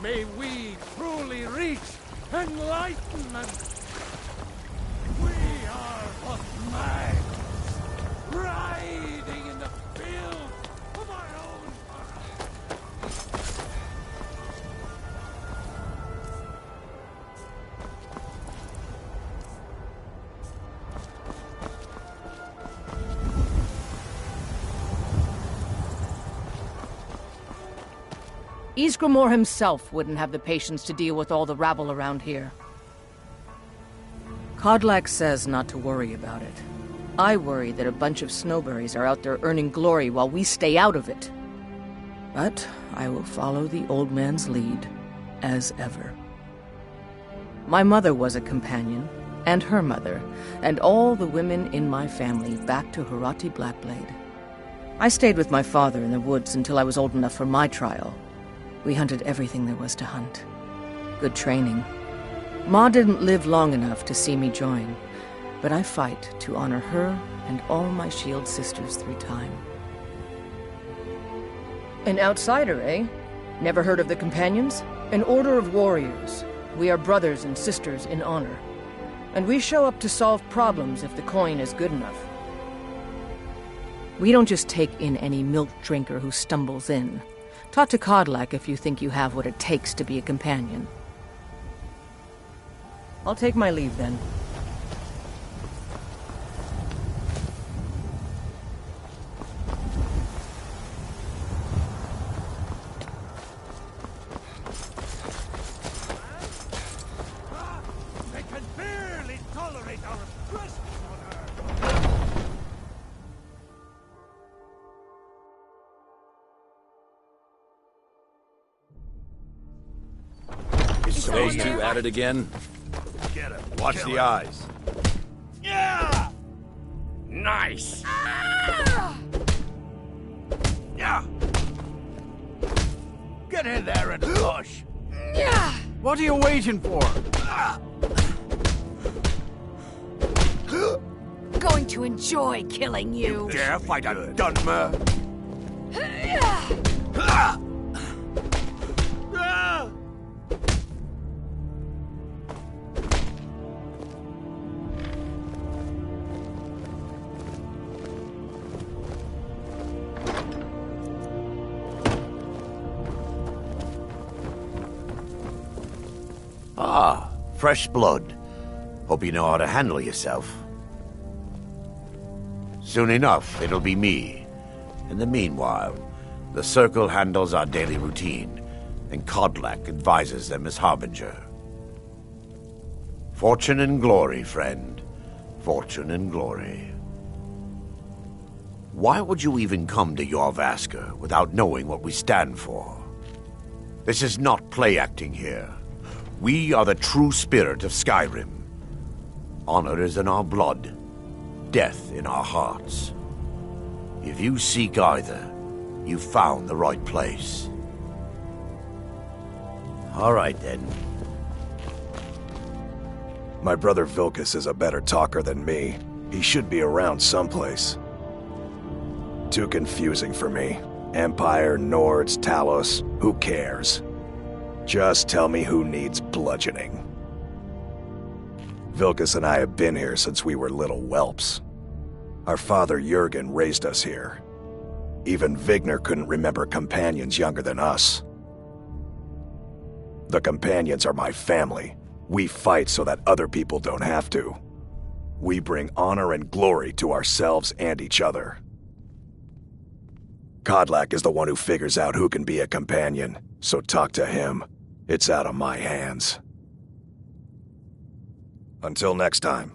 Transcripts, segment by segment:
May we truly reach enlightenment. We are but minds, riding in the field of our own furrow. Ysgramor himself wouldn't have the patience to deal with all the rabble around here. Kodlak says not to worry about it. I worry that a bunch of snowberries are out there earning glory while we stay out of it. But I will follow the old man's lead, as ever. My mother was a companion, and her mother, and all the women in my family back to Harati Blackblade. I stayed with my father in the woods until I was old enough for my trial. We hunted everything there was to hunt. Good training. Ma didn't live long enough to see me join, but I fight to honor her and all my shield sisters through time. An outsider, eh? Never heard of the Companions? An order of warriors. We are brothers and sisters in honor. And we show up to solve problems if the coin is good enough. We don't just take in any milk drinker who stumbles in. Talk to Kodlak if you think you have what it takes to be a companion. I'll take my leave then. They can barely tolerate our presence on Earth. Those two at it again? Get him. Watch the eyes. Yeah! Nice! Yeah! Get in there and push! What are you waiting for? Going to enjoy killing you. Dare fight a Dunmer? Ah, fresh blood. Hope you know how to handle yourself. Soon enough, it'll be me. In the meanwhile, the Circle handles our daily routine, and Kodlak advises them as Harbinger. Fortune and glory, friend. Fortune and glory. Why would you even come to Jorvaskr without knowing what we stand for? This is not play acting here. We are the true spirit of Skyrim. Honor is in our blood, death in our hearts. If you seek either, you've found the right place. All right, then. My brother Vilkas is a better talker than me. He should be around someplace. Too confusing for me. Empire, Nords, Talos, who cares? Just tell me who needs bludgeoning. Vilkas and I have been here since we were little whelps. Our father Jurgen raised us here. Even Vigner couldn't remember companions younger than us. The companions are my family. We fight so that other people don't have to. We bring honor and glory to ourselves and each other. Kodlak is the one who figures out who can be a companion, so talk to him. It's out of my hands. Until next time.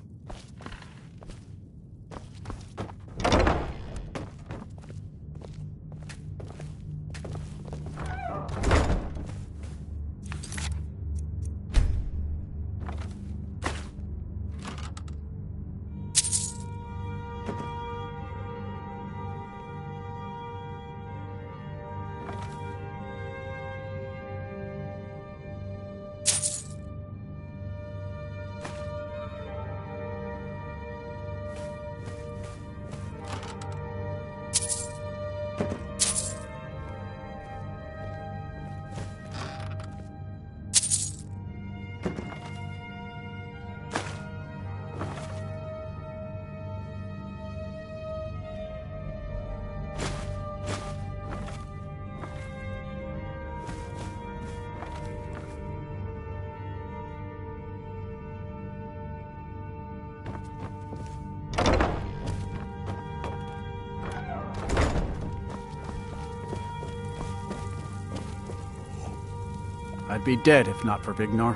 I'd be dead if not for Vignor.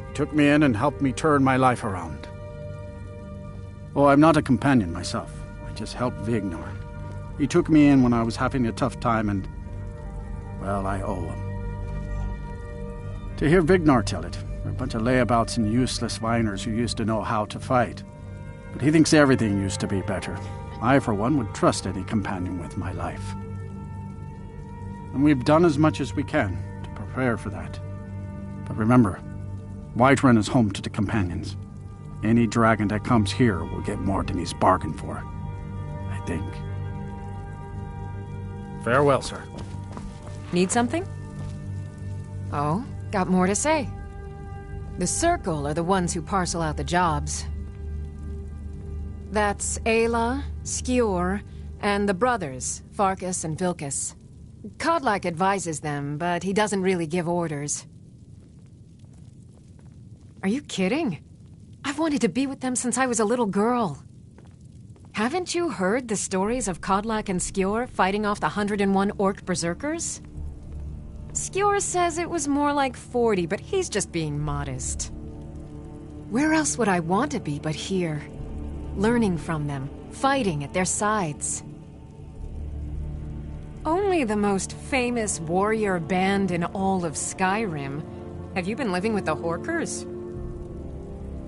He took me in and helped me turn my life around. Oh, I'm not a companion myself. I just helped Vignor. He took me in when I was having a tough time and, well, I owe him. To hear Vignor tell it, we're a bunch of layabouts and useless whiners who used to know how to fight. But he thinks everything used to be better. I, for one, would trust any companion with my life. And we've done as much as we can to prepare for that. But remember, Whiterun is home to the companions. Any dragon that comes here will get more than he's bargained for, I think. Farewell, sir. Need something? Oh, got more to say. The Circle are the ones who parcel out the jobs. That's Ayla, Skjor, and the brothers, Farkas and Vilkas. Kodlak advises them, but he doesn't really give orders. Are you kidding? I've wanted to be with them since I was a little girl. Haven't you heard the stories of Kodlak and Skjor fighting off the 101 orc berserkers? Skjor says it was more like 40, but he's just being modest. Where else would I want to be but here? Learning from them, fighting at their sides. Only the most famous warrior band in all of Skyrim. Have you been living with the Horkers?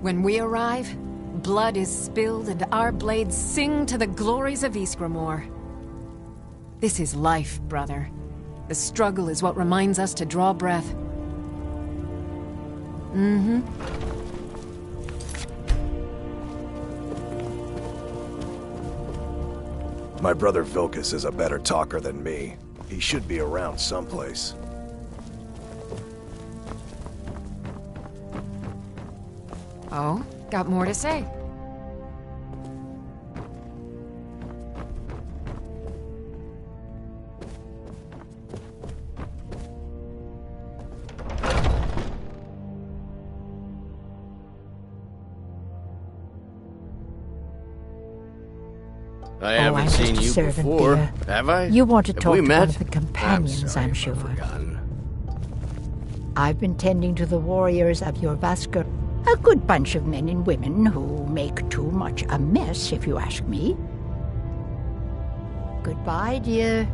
When we arrive, blood is spilled and our blades sing to the glories of Ysgramor. This is life, brother. The struggle is what reminds us to draw breath. My brother Vilkas is a better talker than me. He should be around someplace. Oh, got more to say. I haven't seen you before, dear. have I? You want to Have talk we to met? one of the companions, I'm sure. I've been tending to the warriors of your Vasker. A good bunch of men and women who make too much a mess, if you ask me. Goodbye, dear.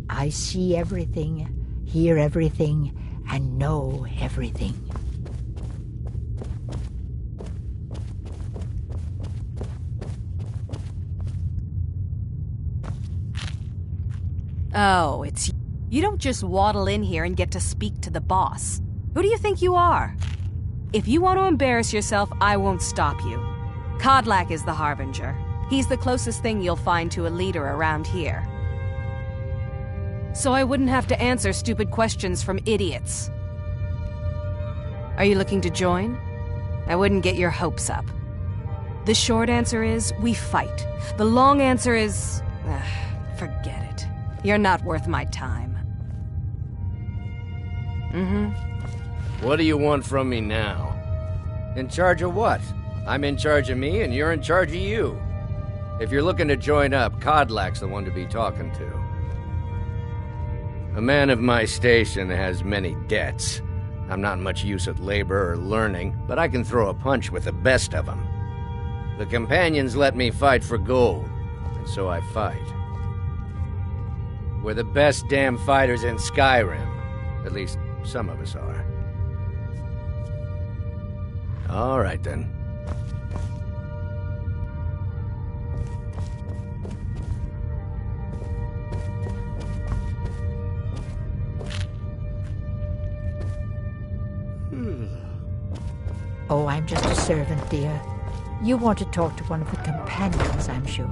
I see everything, hear everything, and know everything. Oh, it's... You don't just waddle in here and get to speak to the boss. Who do you think you are? If you want to embarrass yourself, I won't stop you. Kodlak is the Harbinger. He's the closest thing you'll find to a leader around here. So I wouldn't have to answer stupid questions from idiots. Are you looking to join? I wouldn't get your hopes up. The short answer is, we fight. The long answer is... forget it. You're not worth my time. What do you want from me now? In charge of what? I'm in charge of me, and you're in charge of you. If you're looking to join up, Kodlak's the one to be talking to. A man of my station has many debts. I'm not much use at labor or learning, but I can throw a punch with the best of them. The companions let me fight for gold, and so I fight. We're the best damn fighters in Skyrim. At least, some of us are. All right, then. Oh, I'm just a servant, dear. You want to talk to one of the companions, I'm sure.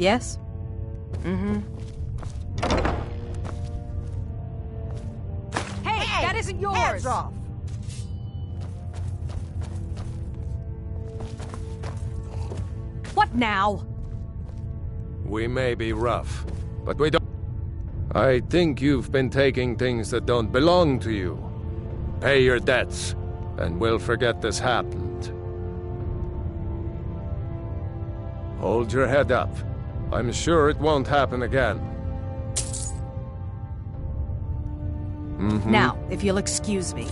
Yes? Mm-hmm. Hey, that isn't yours! Hands off! What now? We may be rough, but we don't... I think you've been taking things that don't belong to you. Pay your debts, and we'll forget this happened. Hold your head up. I'm sure it won't happen again. Now, if you'll excuse me.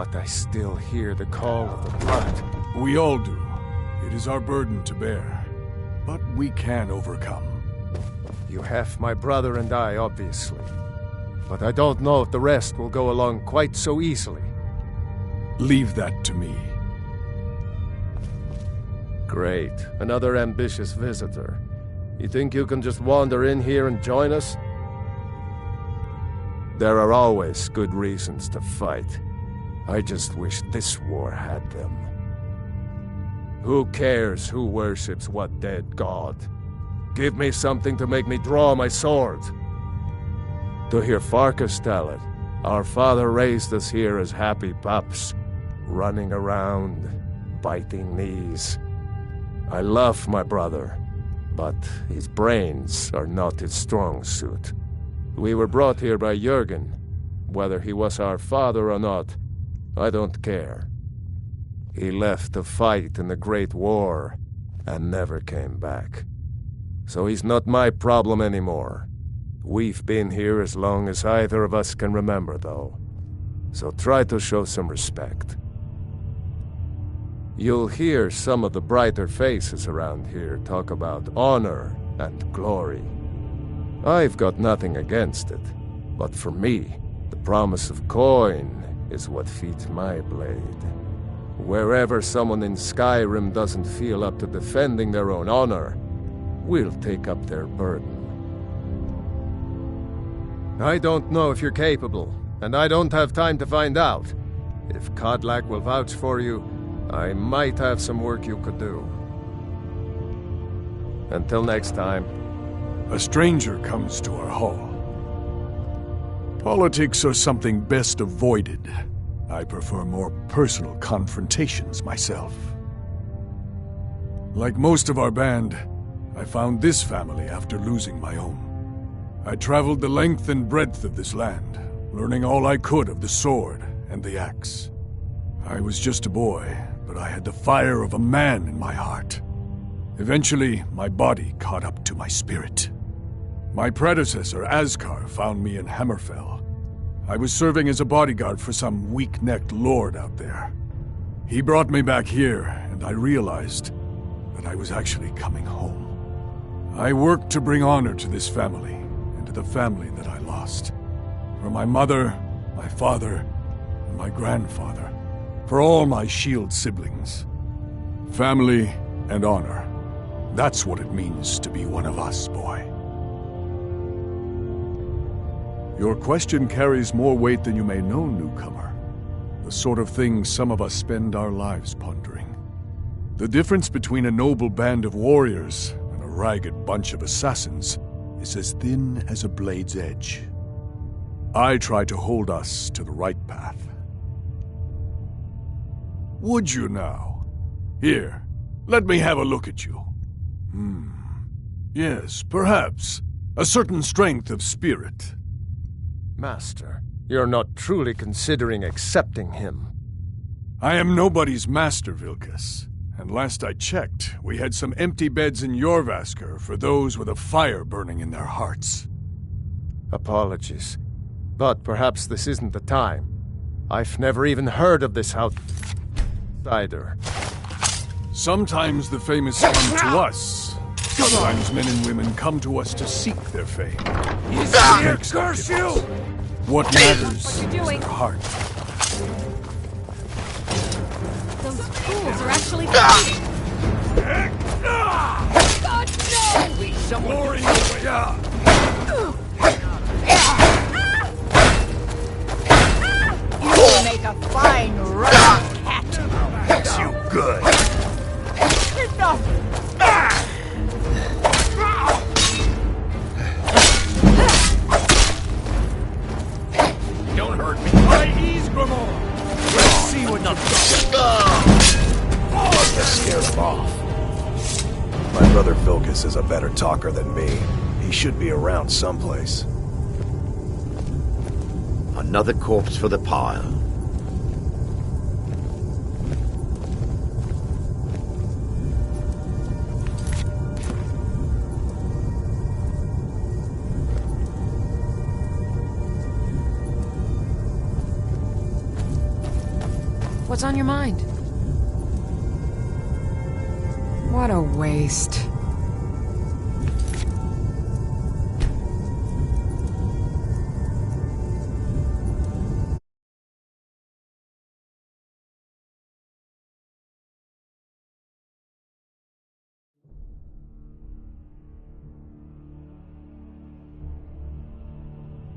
but I still hear the call of the blood. We all do. It is our burden to bear. But we can overcome. You have my brother and I, obviously. But I don't know if the rest will go along quite so easily. Leave that to me. Great. Another ambitious visitor. You think you can just wander in here and join us? There are always good reasons to fight. I just wish this war had them. Who cares who worships what dead god? Give me something to make me draw my sword. To hear Farkas tell it, our father raised us here as happy pups, running around, biting knees. I love my brother, but his brains are not his strong suit. We were brought here by Jürgen. Whether he was our father or not, I don't care. He left to fight in the Great War and never came back. So he's not my problem anymore. We've been here as long as either of us can remember, though. So try to show some respect. You'll hear some of the brighter faces around here talk about honor and glory. I've got nothing against it, but for me, the promise of coin is what feeds my blade. Wherever someone in Skyrim doesn't feel up to defending their own honor, we'll take up their burden. I don't know if you're capable, and I don't have time to find out. If Kodlak will vouch for you, I might have some work you could do. Until next time. A stranger comes to our hall. Politics are something best avoided. I prefer more personal confrontations myself. Like most of our band, I found this family after losing my own. I traveled the length and breadth of this land, learning all I could of the sword and the axe. I was just a boy, but I had the fire of a man in my heart. Eventually, my body caught up to my spirit. My predecessor, Askar, found me in Hammerfell. I was serving as a bodyguard for some weak-necked lord out there. He brought me back here, and I realized that I was actually coming home. I worked to bring honor to this family, and to the family that I lost. For my mother, my father, and my grandfather. For all my shield siblings. Family and honor. That's what it means to be one of us, boy. Your question carries more weight than you may know, newcomer. The sort of thing some of us spend our lives pondering. The difference between a noble band of warriors and a ragged bunch of assassins is as thin as a blade's edge. I try to hold us to the right path. Would you now? Here, let me have a look at you. Yes, perhaps. A certain strength of spirit. Master, you're not truly considering accepting him. I am nobody's master, Vilkas. And last I checked, we had some empty beds in Jorvaskr for those with a fire burning in their hearts. Apologies, but perhaps this isn't the time. I've never even heard of this outsider. Sometimes the famous come to us. Sometimes men and women come to us to seek their fame. He's here, curse you! What matters What you is doing? their heart. Those fools are actually fighting! God, no! Glory! You will make a fine rat cat. Makes you good. Enough! Don't hurt me. My ease, Grimor. Let's see what you've Let's scare them off. My brother Vilkas is a better talker than me. He should be around someplace. Another corpse for the pile. What's on your mind? What a waste.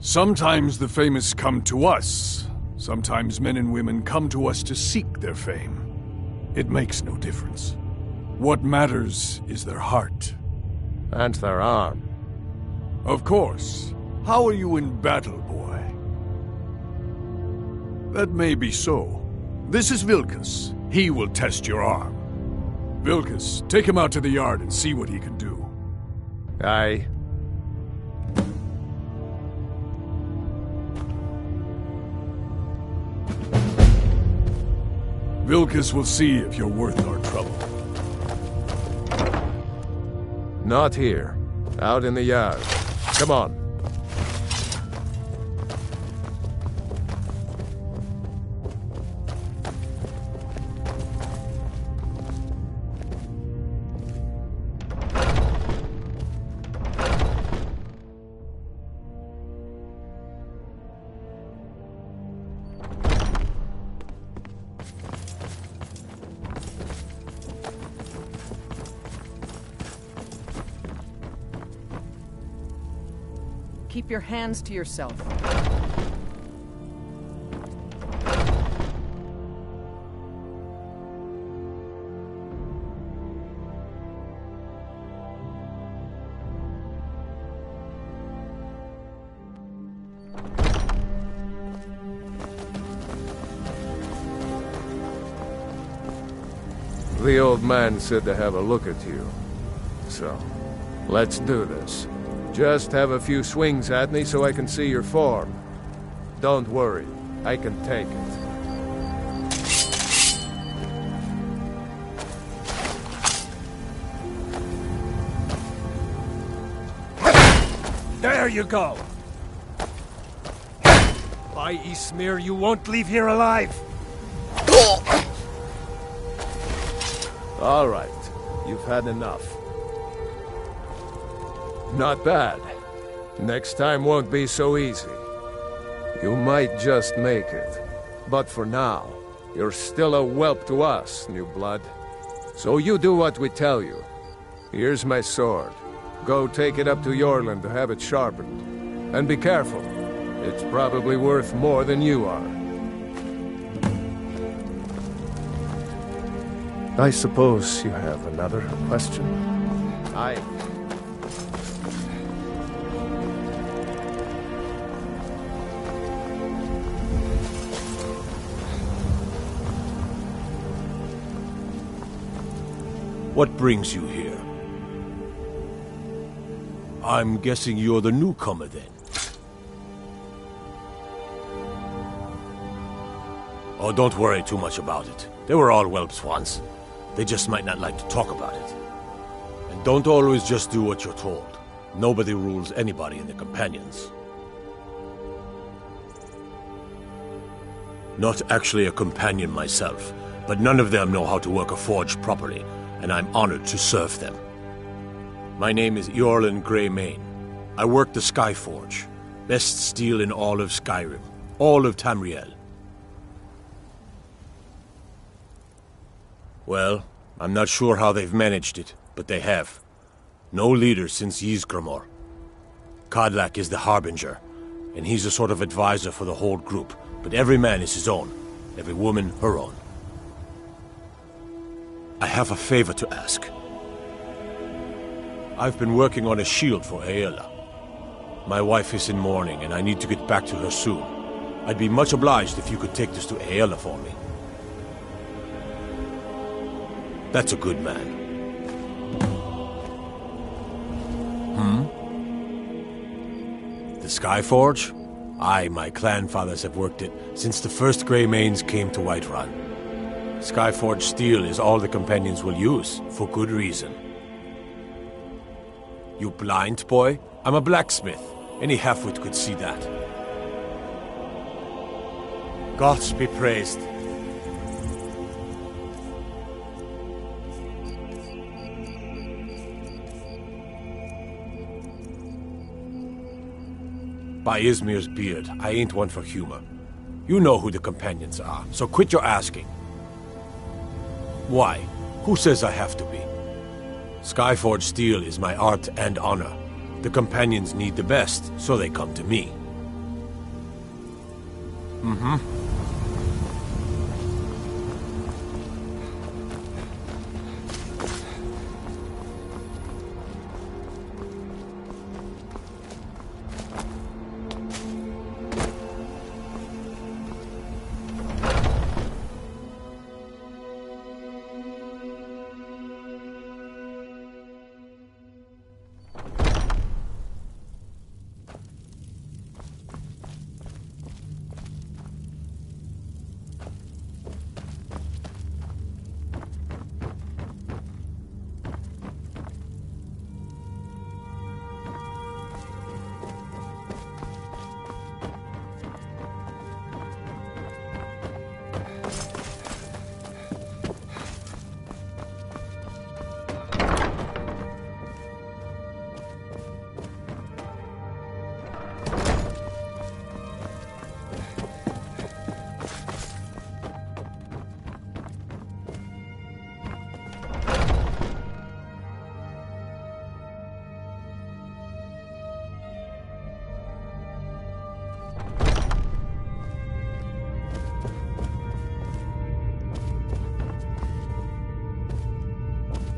Sometimes the famous come to us. Sometimes men and women come to us to seek their fame. It makes no difference. What matters is their heart. And their arm. Of course. How are you in battle, boy? That may be so. This is Vilkas. He will test your arm. Vilkas, take him out to the yard and see what he can do. Aye. Vilkas will see if you're worth our trouble. Not here. Out in the yard. Come on. Keep your hands to yourself. The old man said to have a look at you. So, let's do this. Just have a few swings at me so I can see your form. Don't worry, I can take it. There you go! By Ysmir, you won't leave here alive! All right, you've had enough. Not bad. Next time won't be so easy. You might just make it. But for now, you're still a whelp to us, new blood. So you do what we tell you. Here's my sword. Go take it up to Yorland to have it sharpened. And be careful. It's probably worth more than you are. I suppose you have another question? What brings you here? I'm guessing you're the newcomer, then. Oh, don't worry too much about it. They were all whelps once. They just might not like to talk about it. And don't always just do what you're told. Nobody rules anybody in the Companions. Not actually a companion myself, but none of them know how to work a forge properly, and I'm honored to serve them. My name is Eorlin Greymane. I work the Skyforge. Best steel in all of Skyrim. All of Tamriel. Well, I'm not sure how they've managed it, but they have. No leader since Ysgramor. Kodlak is the Harbinger, and he's a sort of advisor for the whole group, but every man is his own. Every woman, her own. I have a favor to ask. I've been working on a shield for Aela. My wife is in mourning, and I need to get back to her soon. I'd be much obliged if you could take this to Aela for me. That's a good man. The Skyforge? Aye, my clan fathers have worked it since the first Greymanes came to Whiterun. Skyforge steel is all the Companions will use, for good reason. You blind, boy? I'm a blacksmith. Any halfwit could see that. Gods be praised. By Izmir's beard, I ain't one for humor. You know who the companions are, so quit your asking. Why? Who says I have to be? Skyforge steel is my art and honor. The companions need the best, so they come to me.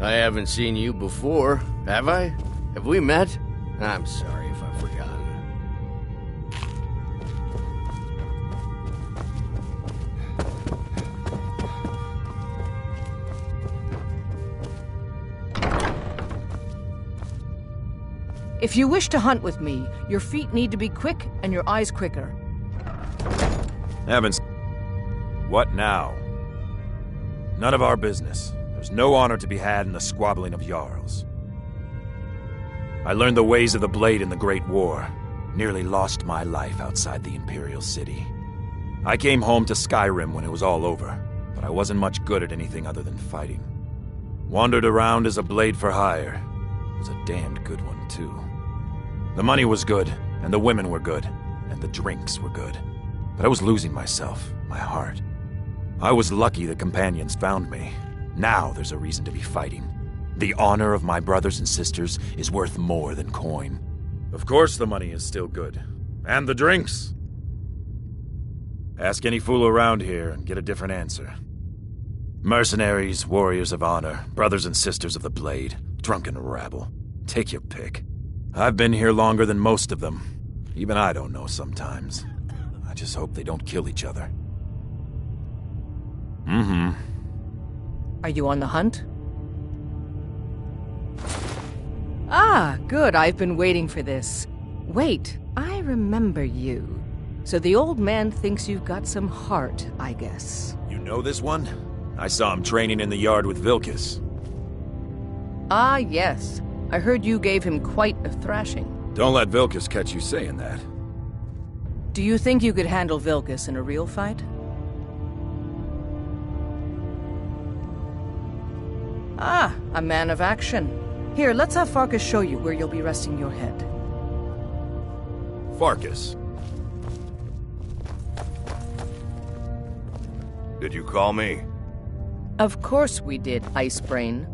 I haven't seen you before, have I? Have we met? I'm sorry if I've forgotten. If you wish to hunt with me, your feet need to be quick and your eyes quicker. Haven't... What now? None of our business. There's no honor to be had in the squabbling of Jarls. I learned the ways of the blade in the Great War. Nearly lost my life outside the Imperial City. I came home to Skyrim when it was all over, but I wasn't much good at anything other than fighting. Wandered around as a blade for hire. It was a damned good one, too. The money was good, and the women were good, and the drinks were good. But I was losing myself, my heart. I was lucky the companions found me. Now there's a reason to be fighting. The honor of my brothers and sisters is worth more than coin. Of course the money is still good. And the drinks. Ask any fool around here and get a different answer. Mercenaries, warriors of honor, brothers and sisters of the blade, drunken rabble. Take your pick. I've been here longer than most of them. Even I don't know sometimes. I just hope they don't kill each other. Are you on the hunt? Ah, good. I've been waiting for this. Wait, I remember you. So the old man thinks you've got some heart, I guess. You know this one? I saw him training in the yard with Vilkas. Ah, yes. I heard you gave him quite a thrashing. Don't let Vilkas catch you saying that. Do you think you could handle Vilkas in a real fight? Ah, a man of action. Here, let's have Farkas show you where you'll be resting your head. Farkas. Did you call me? Of course we did, Icebrain.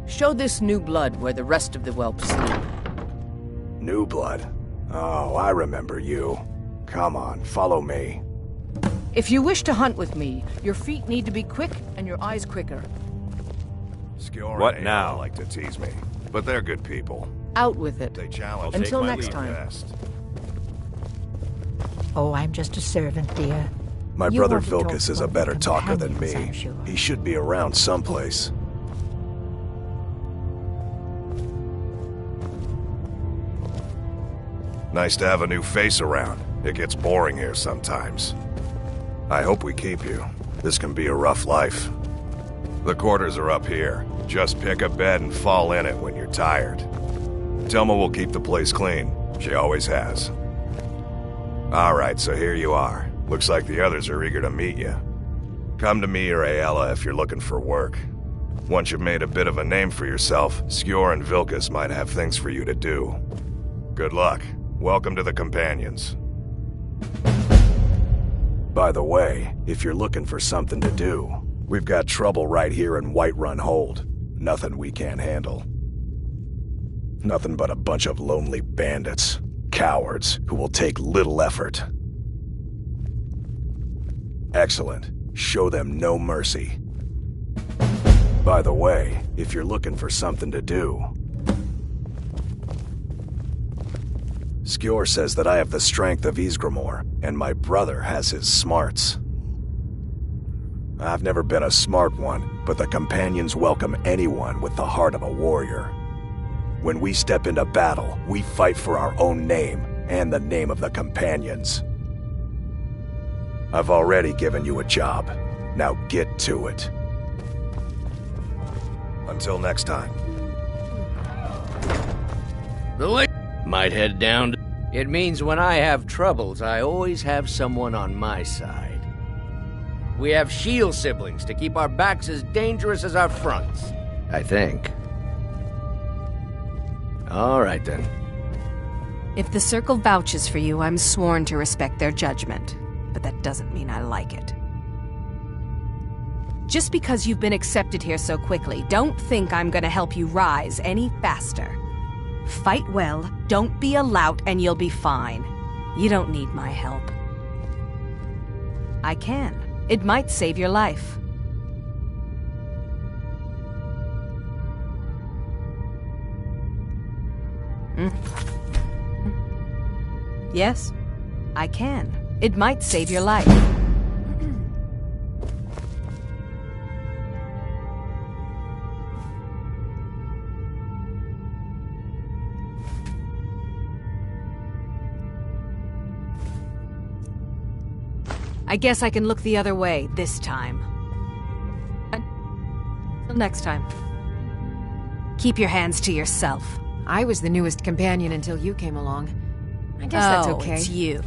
Show this new blood where the rest of the whelps sleep. New blood? Oh, I remember you. Come on, follow me. If you wish to hunt with me, your feet need to be quick and your eyes quicker. Skjor What and now? Aela like to tease me, but they're good people. Out with it. They challenge. Until Take my next lead time. best. Oh, I'm just a servant, dear. My You brother want to talk Vilkas to is one a of the better talker than me. companions, I'm sure. He should be around someplace. Nice to have a new face around. It gets boring here sometimes. I hope we keep you. This can be a rough life. The quarters are up here. Just pick a bed and fall in it when you're tired. Telma will keep the place clean. She always has. Alright, so here you are. Looks like the others are eager to meet you. Come to me or Aela if you're looking for work. Once you've made a bit of a name for yourself, Skjor and Vilkas might have things for you to do. Good luck. Welcome to the Companions. By the way, if you're looking for something to do, we've got trouble right here in Whiterun Hold. Nothing we can't handle. Nothing but a bunch of lonely bandits. Cowards who will take little effort. Excellent. Show them no mercy. By the way, if you're looking for something to do... Skjor says that I have the strength of Ysgramor, and my brother has his smarts. I've never been a smart one, but the Companions welcome anyone with the heart of a warrior. When we step into battle, we fight for our own name, and the name of the Companions. I've already given you a job. Now get to it. Until next time. The lake might head down. It means when I have troubles, I always have someone on my side. We have shield siblings to keep our backs as dangerous as our fronts. I think. All right, then. If the Circle vouches for you, I'm sworn to respect their judgment. But that doesn't mean I like it. Just because you've been accepted here so quickly, don't think I'm gonna help you rise any faster. Fight well, don't be a lout, and you'll be fine. You don't need my help. I can. It might save your life. Yes, I can. It might save your life. I guess I can look the other way this time. Until next time. Keep your hands to yourself. I was the newest companion until you came along. I guess that's okay. It's you.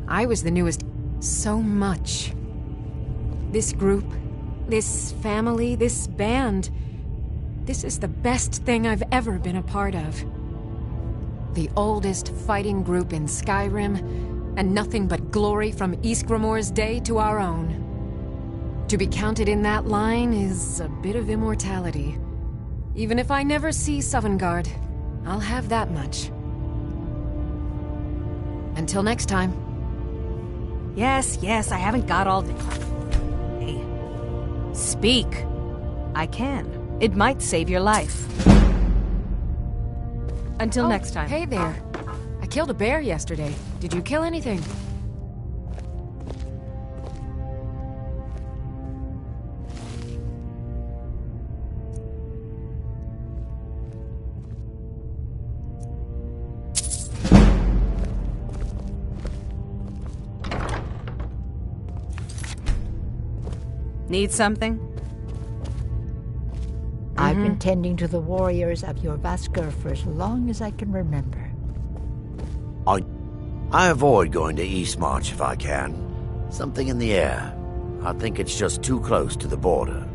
I was the newest. So much. This group, this family, this band. This is the best thing I've ever been a part of. The oldest fighting group in Skyrim, and nothing but glory from Ysgramor's day to our own. To be counted in that line is a bit of immortality. Even if I never see Sovngarde, I'll have that much. Until next time. Yes, I haven't got all the... Hey. Speak. I can. It might save your life. Until next time. Hey there. I killed a bear yesterday. Did you kill anything? Need something? I've been tending to the warriors of your Vaskr for as long as I can remember. I avoid going to Eastmarch if I can. Something in the air. I think it's just too close to the border.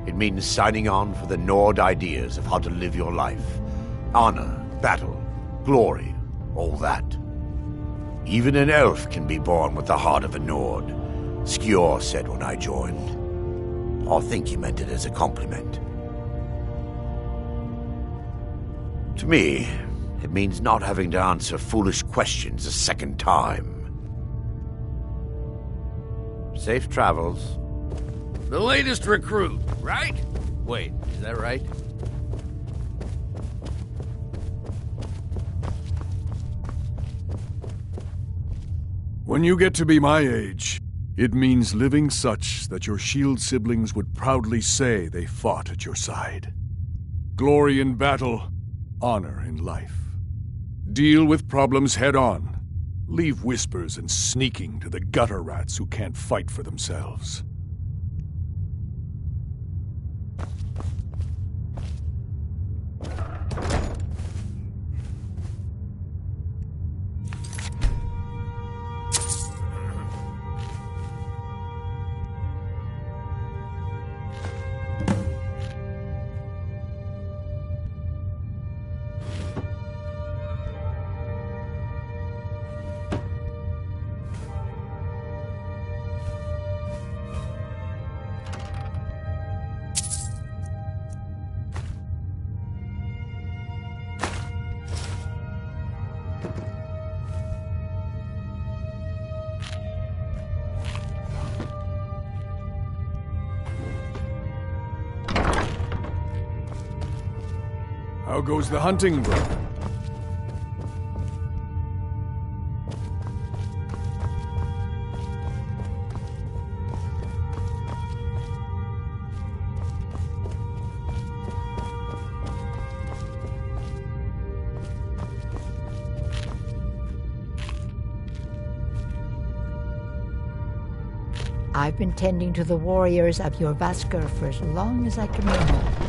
It means signing on for the Nord ideas of how to live your life. Honor, battle, glory, all that. Even an elf can be born with the heart of a Nord, Skjor said when I joined. I think he meant it as a compliment. To me, it means not having to answer foolish questions a second time. Safe travels. The latest recruit, right? Wait, is that right? When you get to be my age, it means living such that your shield siblings would proudly say they fought at your side. Glory in battle, honor in life. Deal with problems head on. Leave whispers and sneaking to the gutter rats who can't fight for themselves. How goes the hunting, brother? I've been tending to the warriors of your Vasker for as long as I can remember.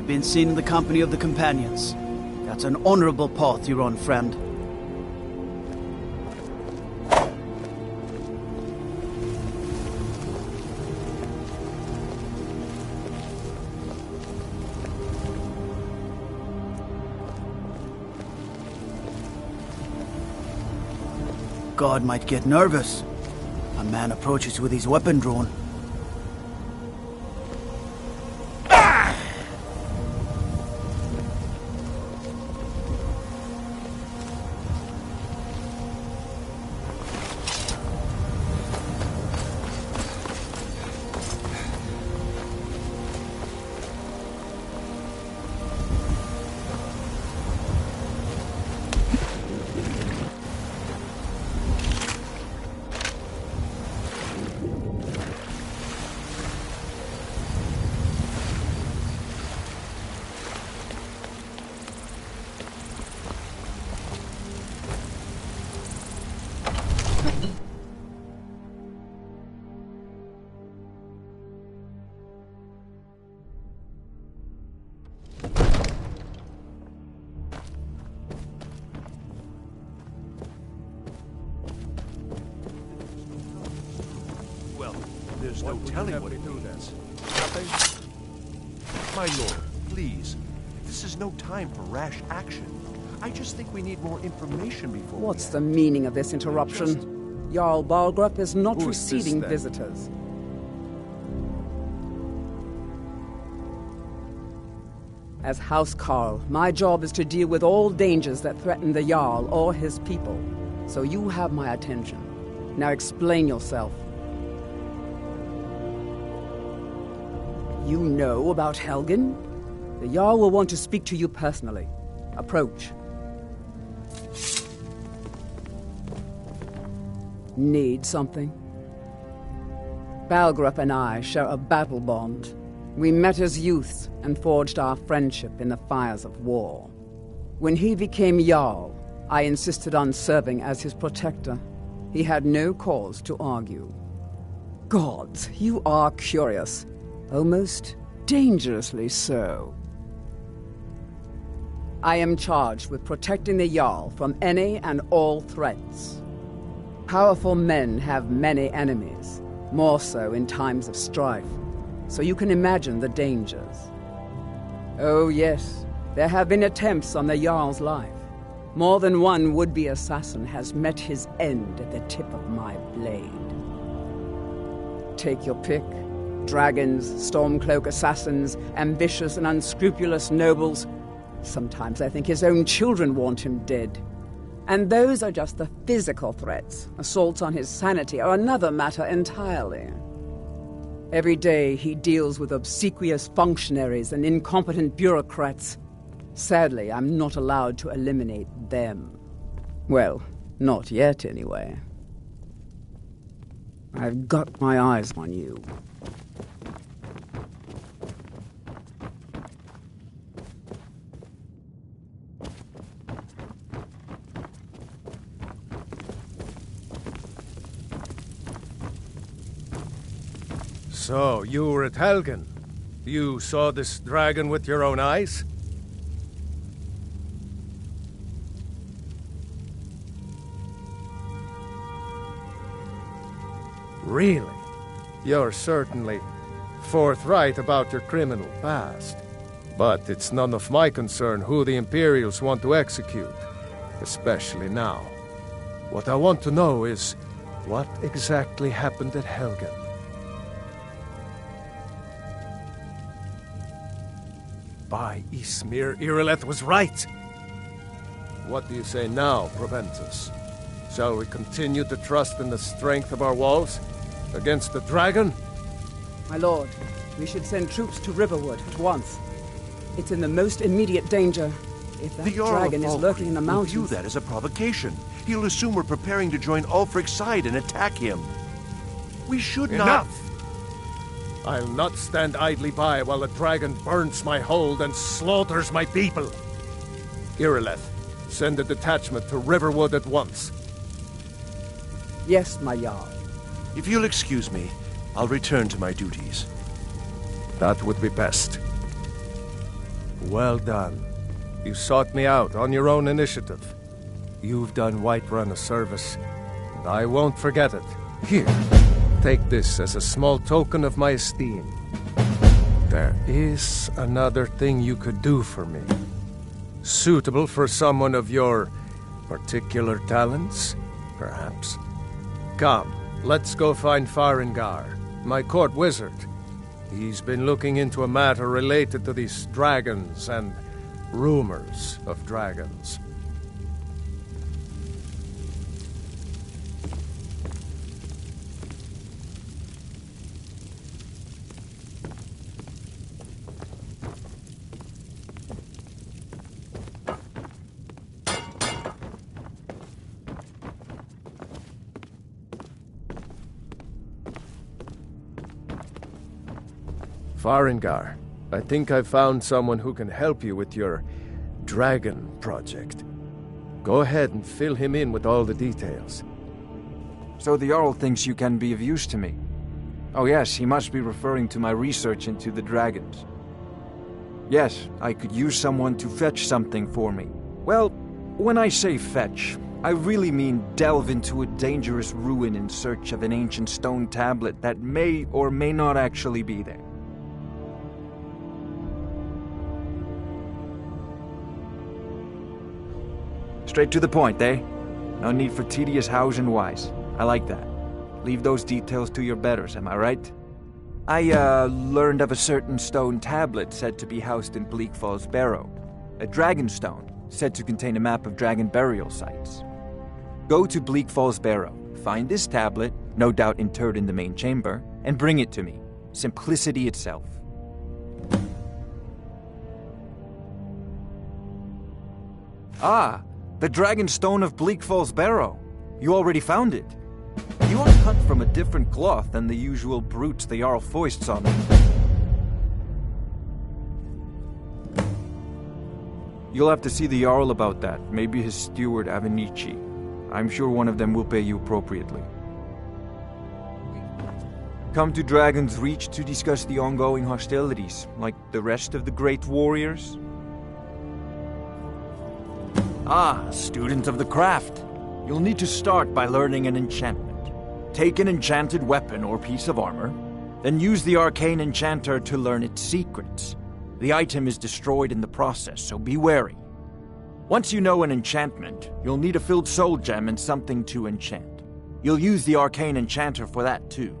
You've been seen in the company of the companions. That's an honorable path you're on, friend. God might get nervous. A man approaches with his weapon drawn. There's no telling what it means. Nothing? My lord, please. This is no time for rash action. I just think we need more information before What's the meaning of this interruption? Jarl Balgrup is not receiving visitors. As House Carl, my job is to deal with all dangers that threaten the Jarl or his people. So you have my attention. Now explain yourself. You know about Helgen? The Jarl will want to speak to you personally. Approach. Need something? Balgrup and I share a battle bond. We met as youths and forged our friendship in the fires of war. When he became Jarl, I insisted on serving as his protector. He had no cause to argue. Gods, you are curious. Almost dangerously so. I am charged with protecting the Jarl from any and all threats. Powerful men have many enemies, more so in times of strife, so you can imagine the dangers. Oh yes, there have been attempts on the Jarl's life. More than one would-be assassin has met his end at the tip of my blade. Take your pick. Dragons, Stormcloak assassins, ambitious and unscrupulous nobles. Sometimes I think his own children want him dead. And those are just the physical threats. Assaults on his sanity are another matter entirely. Every day he deals with obsequious functionaries and incompetent bureaucrats. Sadly, I'm not allowed to eliminate them. Well, not yet anyway. I've got my eyes on you. So, you were at Helgen. You saw this dragon with your own eyes? Really? You're certainly forthright about your criminal past. But it's none of my concern who the Imperials want to execute, especially now. What I want to know is, what exactly happened at Helgen? By Ysmir, Irileth was right! What do you say now, Proventus? Shall we continue to trust in the strength of our walls? Against the dragon? My lord, we should send troops to Riverwood at once. It's in the most immediate danger. If that dragon is lurking in the mountains... will view that as a provocation. He'll assume we're preparing to join Ulfric's side and attack him. We should not... Enough! I'll not stand idly by while the dragon burns my hold and slaughters my people. Irileth, send a detachment to Riverwood at once. Yes, my Jarl. If you'll excuse me, I'll return to my duties. That would be best. Well done. You sought me out on your own initiative. You've done Whiterun a service, and I won't forget it. Here, take this as a small token of my esteem. There is another thing you could do for me. Suitable for someone of your particular talents, perhaps. Come, let's go find Farengar, my court wizard. He's been looking into a matter related to these dragons and rumors of dragons. Farengar, I think I've found someone who can help you with your dragon project. Go ahead and fill him in with all the details. So the Jarl thinks you can be of use to me. Oh yes, he must be referring to my research into the dragons. Yes, I could use someone to fetch something for me. Well, when I say fetch, I really mean delve into a dangerous ruin in search of an ancient stone tablet that may or may not actually be there. Straight to the point, eh? No need for tedious hows and whys. I like that. Leave those details to your betters, am I right? I, learned of a certain stone tablet said to be housed in Bleak Falls Barrow. A dragon stone, said to contain a map of dragon burial sites. Go to Bleak Falls Barrow, find this tablet, no doubt interred in the main chamber, and bring it to me. Simplicity itself. Ah, the Dragon Stone of Bleak Falls Barrow. You already found it. You are cut from a different cloth than the usual brutes the Jarl foists on them. You'll have to see the Jarl about that, maybe his steward Avenici. I'm sure one of them will pay you appropriately. Come to Dragon's Reach to discuss the ongoing hostilities, like the rest of the great warriors? Ah, student of the craft. You'll need to start by learning an enchantment. Take an enchanted weapon or piece of armor, then use the arcane enchanter to learn its secrets. The item is destroyed in the process, so be wary. Once you know an enchantment, you'll need a filled soul gem and something to enchant. You'll use the arcane enchanter for that too.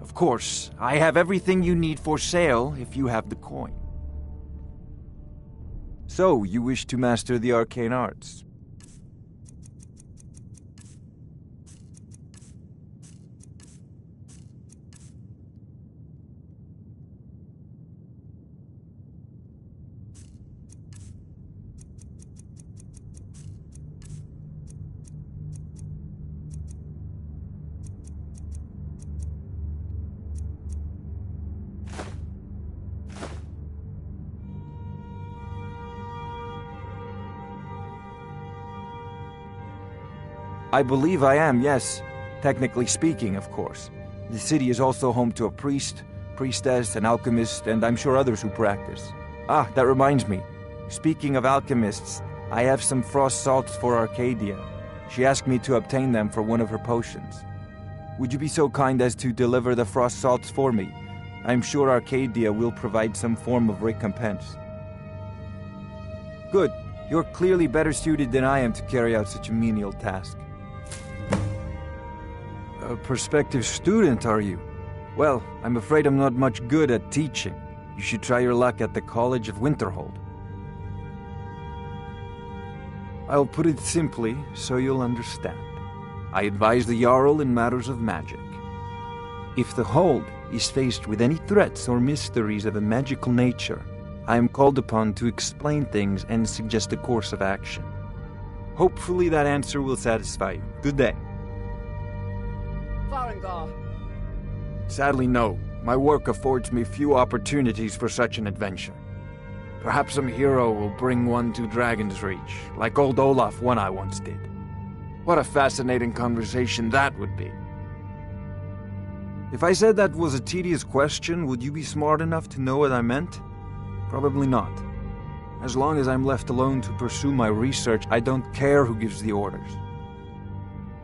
Of course, I have everything you need for sale if you have the coin. So, you wish to master the arcane arts? I believe I am, yes. Technically speaking, of course. The city is also home to a priest, priestess, an alchemist, and I'm sure others who practice. Ah, that reminds me. Speaking of alchemists, I have some frost salts for Arcadia. She asked me to obtain them for one of her potions. Would you be so kind as to deliver the frost salts for me? I'm sure Arcadia will provide some form of recompense. Good. You're clearly better suited than I am to carry out such a menial task. A prospective student, are you? Well, I'm afraid I'm not much good at teaching. You should try your luck at the College of Winterhold. I'll put it simply, so you'll understand. I advise the Jarl in matters of magic. If the Hold is faced with any threats or mysteries of a magical nature, I am called upon to explain things and suggest a course of action. Hopefully that answer will satisfy you. Good day. Farengar. Sadly, no. My work affords me few opportunities for such an adventure. Perhaps some hero will bring one to Dragon's Reach, like old Olaf one I once did. What a fascinating conversation that would be. If I said that was a tedious question, would you be smart enough to know what I meant? Probably not. As long as I'm left alone to pursue my research, I don't care who gives the orders.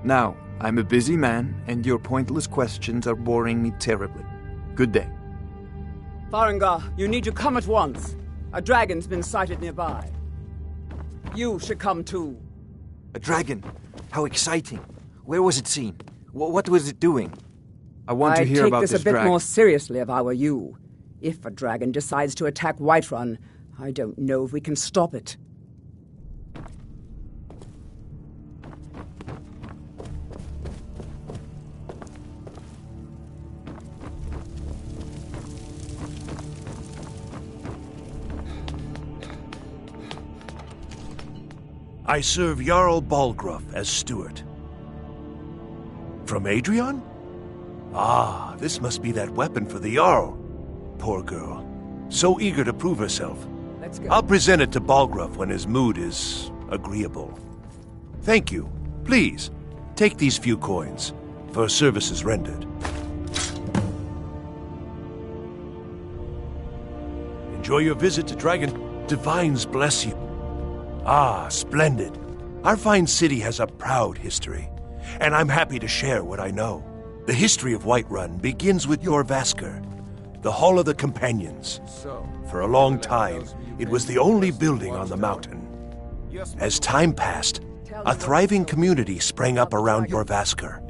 Now, I'm a busy man, and your pointless questions are boring me terribly. Good day. Farengar, you need to come at once. A dragon's been sighted nearby. You should come too. A dragon? How exciting. Where was it seen? What was it doing? I want to hear about this dragon. I'd take this a bit more seriously if I were you. If a dragon decides to attack Whiterun, I don't know if we can stop it. I serve Jarl Balgruuf as steward. From Adrian? Ah, this must be that weapon for the Jarl. Poor girl. So eager to prove herself. Let's go. I'll present it to Balgruuf when his mood is agreeable. Thank you. Please, take these few coins for services rendered. Enjoy your visit to Dragon. Divines bless you. Ah, splendid. Our fine city has a proud history, and I'm happy to share what I know. The history of Whiterun begins with Jorrvaskr, the Hall of the Companions. For a long time, it was the only building on the mountain. As time passed, a thriving community sprang up around Jorrvaskr,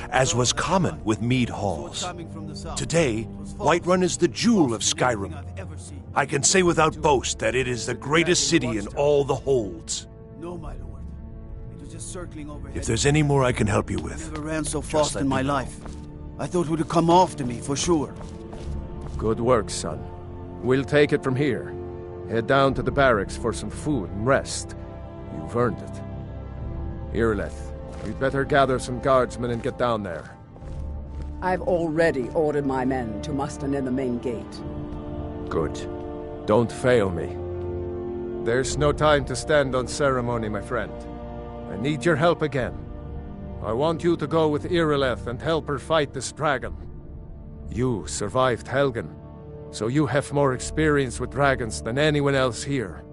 as was common with mead halls. Today, Whiterun is the jewel of Skyrim. I can say without boast that it is the greatest city in all the holds. No, my lord. It just circling overhead. If there's any more I can help you with, Never ran so just fast let in me my know. life. I thought would have come after me for sure. Good work, son. We'll take it from here. Head down to the barracks for some food and rest. You've earned it. Irileth, we'd better gather some guardsmen and get down there. I've already ordered my men to muster near the main gate. Good. Don't fail me. There's no time to stand on ceremony, my friend. I need your help again. I want you to go with Irileth and help her fight this dragon. You survived Helgen, so you have more experience with dragons than anyone else here.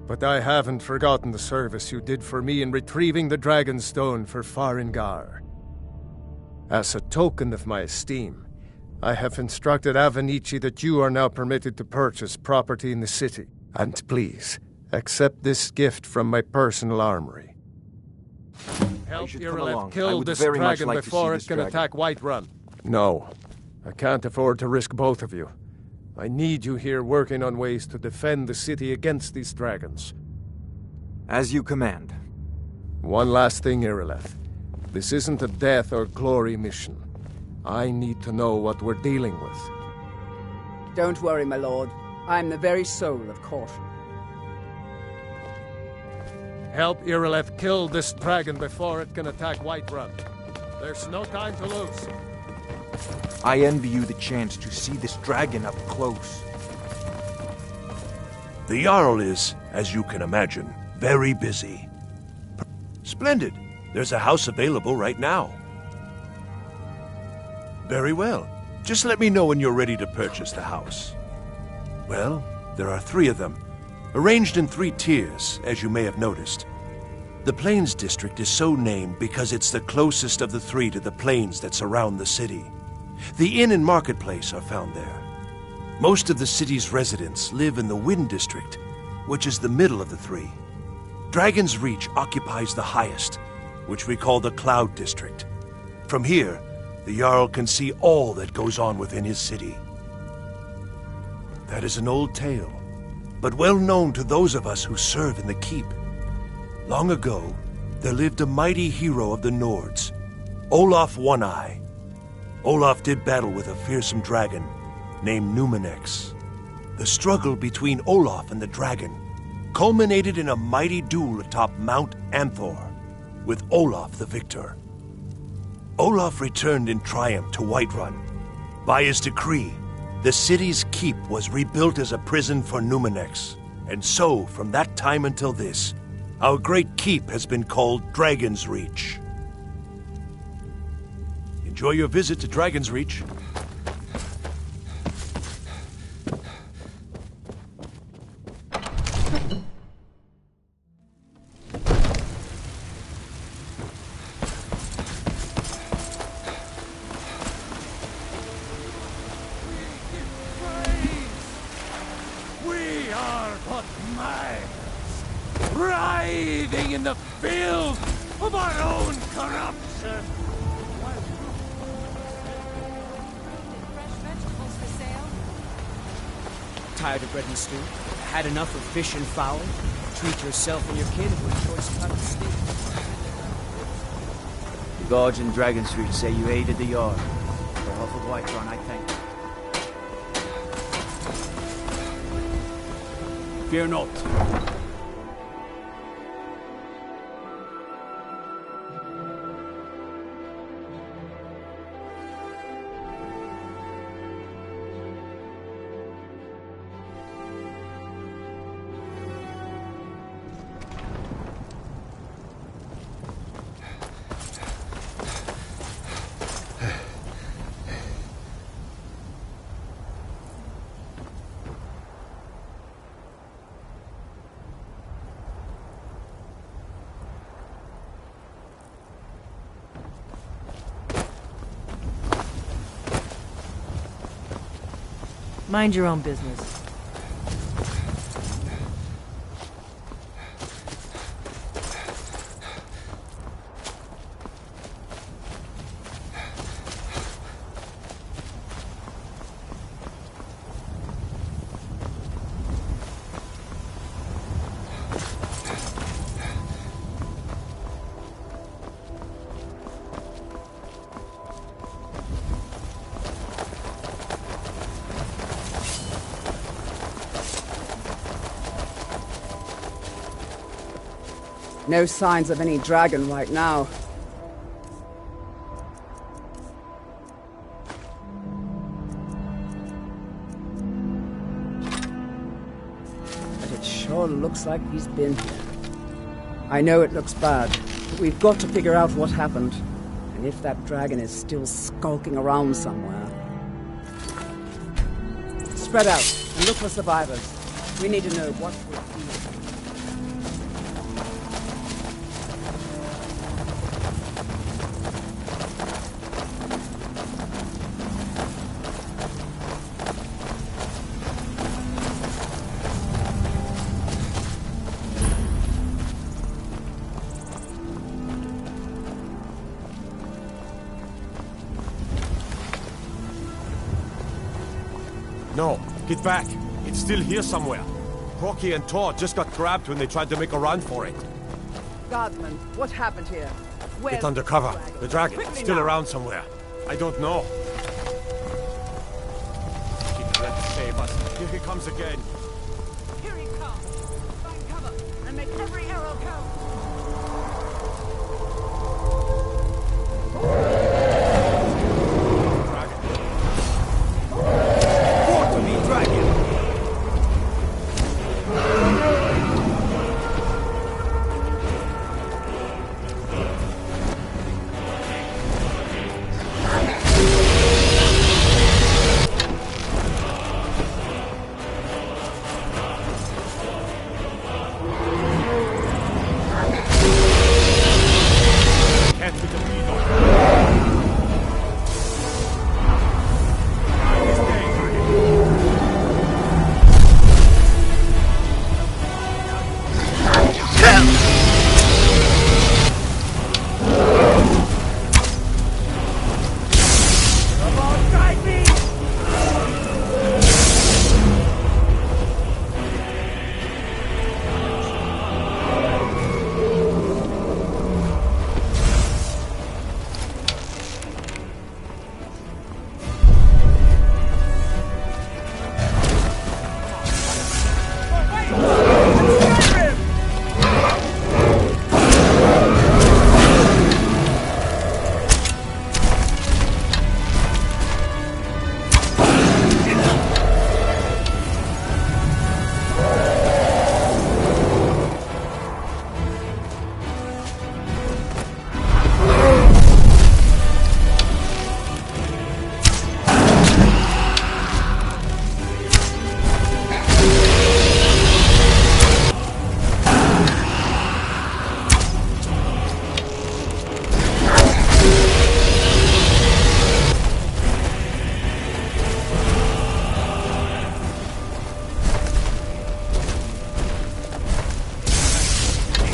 But I haven't forgotten the service you did for me in retrieving the Dragon Stone for Farengar. As a token of my esteem, I have instructed Avenici that you are now permitted to purchase property in the city. And please, accept this gift from my personal armory. Help Irileth kill this dragon before it can attack Whiterun. No, I can't afford to risk both of you. I need you here working on ways to defend the city against these dragons. As you command. One last thing, Irileth. This isn't a death or glory mission. I need to know what we're dealing with. Don't worry, my lord. I'm the very soul of caution. Help Irileth kill this dragon before it can attack Whiterun. There's no time to lose. I envy you the chance to see this dragon up close. The Jarl is, as you can imagine, very busy. Splendid. There's a house available right now. Very well. Just let me know when you're ready to purchase the house. Well, there are 3 of them, arranged in 3 tiers, as you may have noticed. The Plains District is so named because it's the closest of the 3 to the plains that surround the city. The inn and marketplace are found there. Most of the city's residents live in the Wind District, which is the middle of the 3. Dragon's Reach occupies the highest, which we call the Cloud District. From here, the Jarl can see all that goes on within his city. That is an old tale, but well known to those of us who serve in the keep. Long ago, there lived a mighty hero of the Nords, Olaf One-Eye. Olaf did battle with a fearsome dragon named Numenex. The struggle between Olaf and the dragon culminated in a mighty duel atop Mount Anthor, with Olaf the victor. Olaf returned in triumph to Whiterun. By his decree, the city's keep was rebuilt as a prison for Numenex. And so, from that time until this, our great keep has been called Dragon's Reach. Enjoy your visit to Dragon's Reach. We are but miners, writhing in the field of our own corruption. Tired of bread and stew? Had enough of fish and fowl? Treat yourself and your kin with choice cut steak. The guards in Dragon's Reach say you aided the Jarl. For half of Whiterun, I thank you. Fear not. Mind your own business. No signs of any dragon right now. But it sure looks like he's been here. I know it looks bad, but we've got to figure out what happened. And if that dragon is still skulking around somewhere. Spread out and look for survivors. We need to know what we're doing. No, get back. It's still here somewhere. Rocky and Tor just got grabbed when they tried to make a run for it. Guardsman, what happened here? Where's Get under cover. dragon? The dragon is Quickly still now. around somewhere. I don't know. Keep ready to save us. Here he comes again. Here he comes! Find cover and make every arrow count! War to me, dragon! Can't be defeated.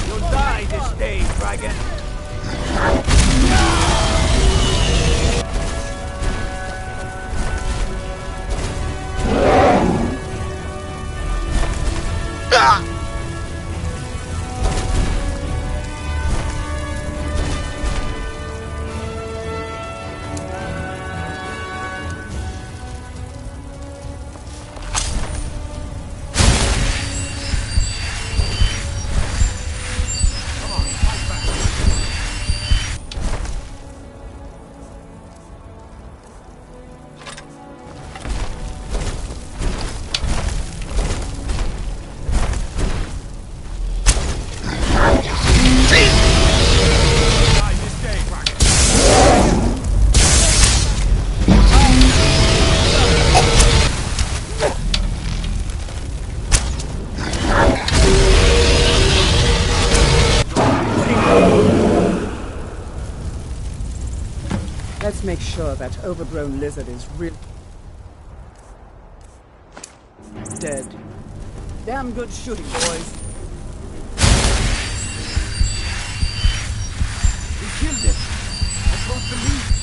You'll die this day, dragon! Let's make sure that overgrown lizard is really dead. Damn good shooting, boys. We killed it. I brought the lead.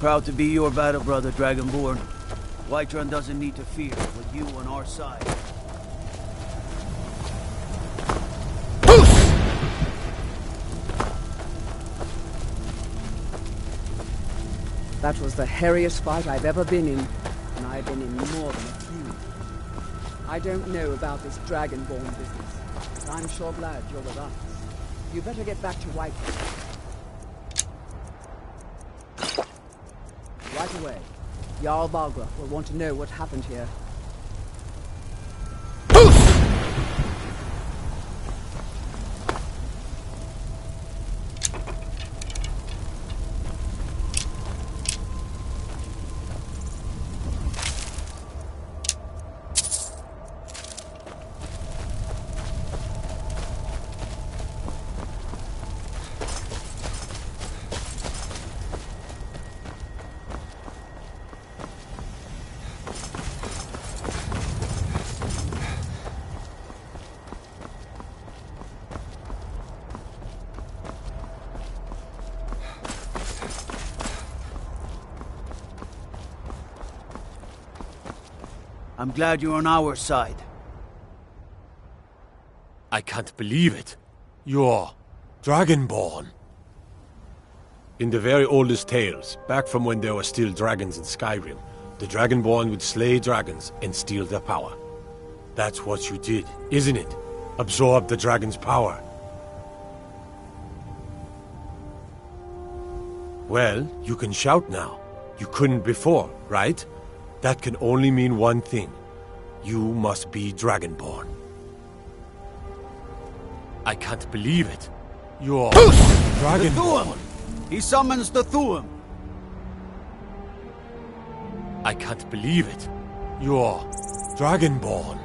Proud to be your battle brother, Dragonborn. Whiterun doesn't need to fear with you on our side. That was the hairiest fight I've ever been in, and I've been in more than a few. I don't know about this Dragonborn business, but I'm sure glad you're with us. You better get back to Whiterun. Right away. Jarl Balgruuf will want to know what happened here. I'm glad you're on our side. I can't believe it. You're Dragonborn. In the very oldest tales, back from when there were still dragons in Skyrim, the Dragonborn would slay dragons and steal their power. That's what you did, isn't it? Absorb the dragon's power. Well, you can shout now. You couldn't before, right? That can only mean one thing. You must be Dragonborn. I can't believe it. You're Dragonborn. He summons the Thuum. I can't believe it. You're Dragonborn.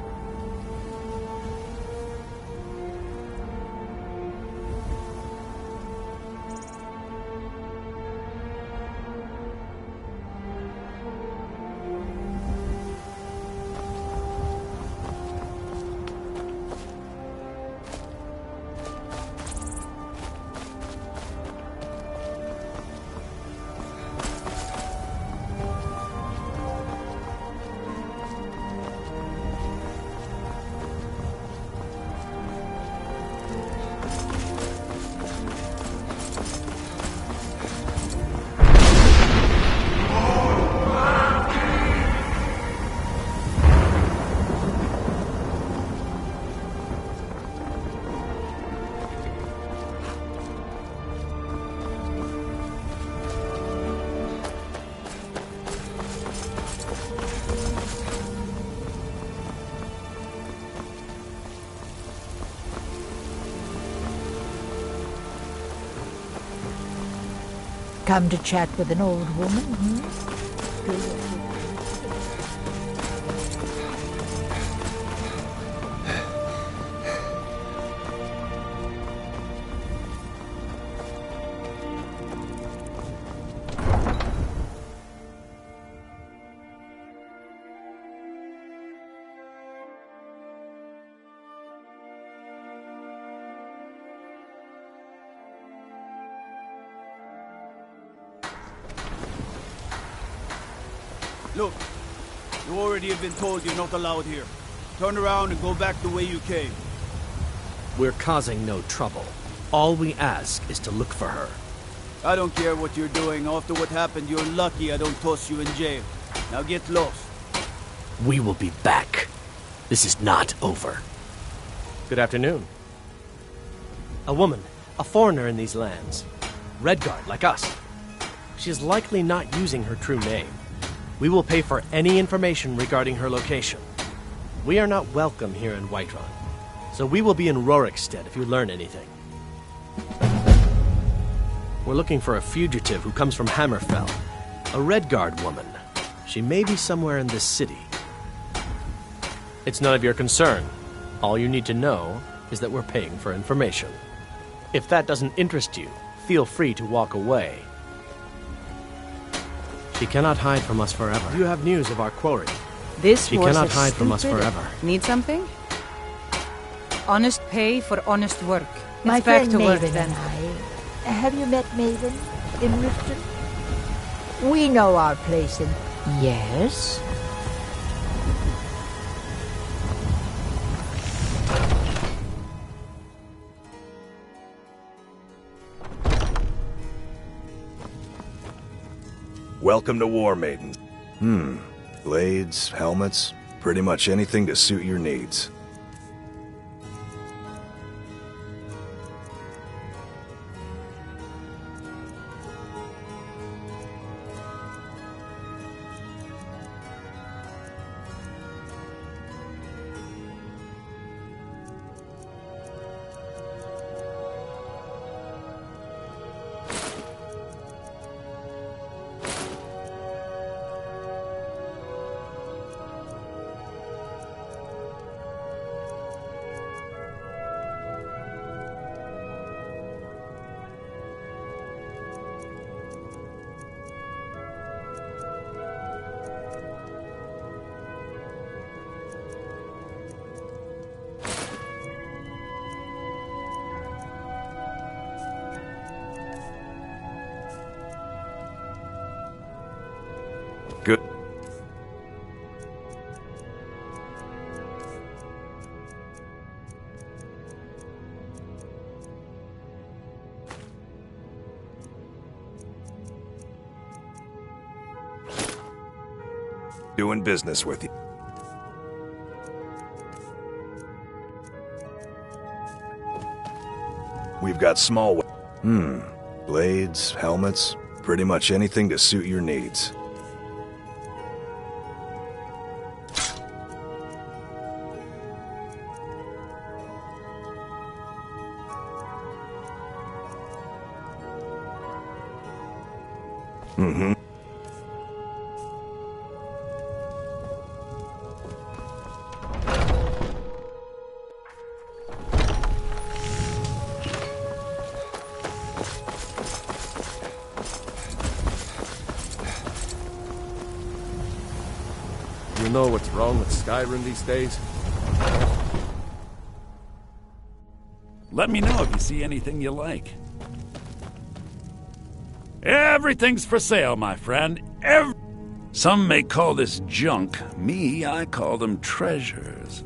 Come to chat with an old woman, Look, you already have been told you're not allowed here. Turn around and go back the way you came. We're causing no trouble. All we ask is to look for her. I don't care what you're doing. After what happened, you're lucky I don't toss you in jail. Now get lost. We will be back. This is not over. Good afternoon. A woman, a foreigner in these lands. Redguard, like us. She is likely not using her true name. We will pay for any information regarding her location. We are not welcome here in Whiterun, so we will be in Rorikstead if you learn anything. We're looking for a fugitive who comes from Hammerfell. A Redguard woman. She may be somewhere in this city. It's none of your concern. All you need to know is that we're paying for information. If that doesn't interest you, feel free to walk away. She cannot hide from us forever. You have news of our quarry. She cannot hide from us forever. Need something? Honest pay for honest work. My It's back friend to work Maven then. and I. Have you met Maven in Riften? We know our place in... Yes? Welcome to War Maidens. Blades, helmets, pretty much anything to suit your needs. Good. Doing business with you. We've got small... Blades, helmets, pretty much anything to suit your needs. You know what's wrong with Skyrim these days? Let me know if you see anything you like. Everything's for sale, my friend. Some may call this junk. Me, I call them treasures.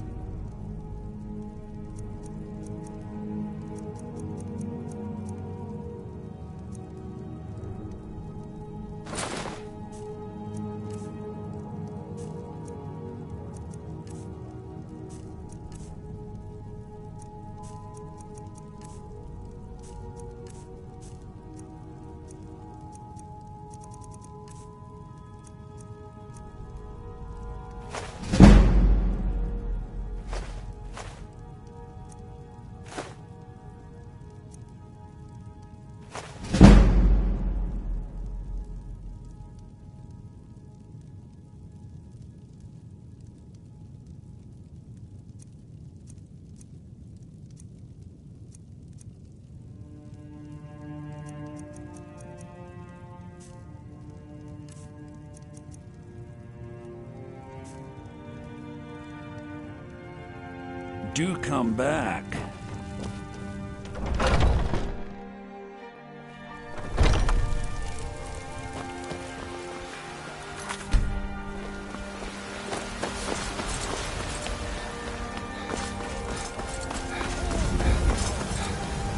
Do come back.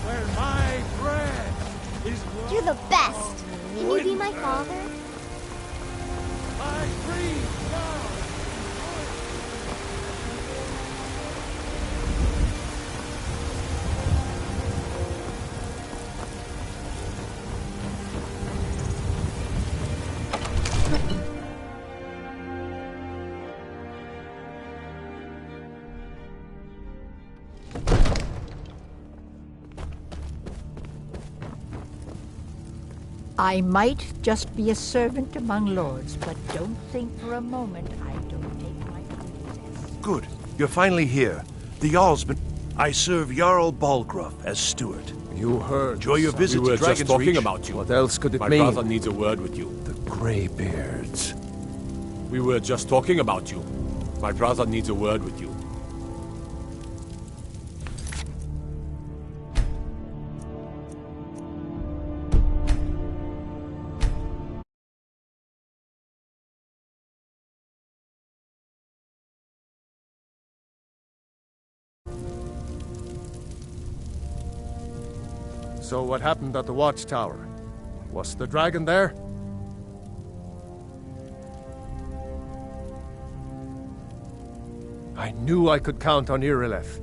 Where my bread is... You're the best. Can you be my father? My free love. I might just be a servant among lords, but don't think for a moment I don't take my duties. Good. You're finally here. The Jarl's been... I serve Jarl Balgruff as steward. You heard. Enjoy your visit We were to Dragon's just talking Reach. about you. What else could it My mean? brother needs a word with you. The Greybeards. We were just talking about you. My brother needs a word with you. So what happened at the watchtower? Was the dragon there? I knew I could count on Irileth,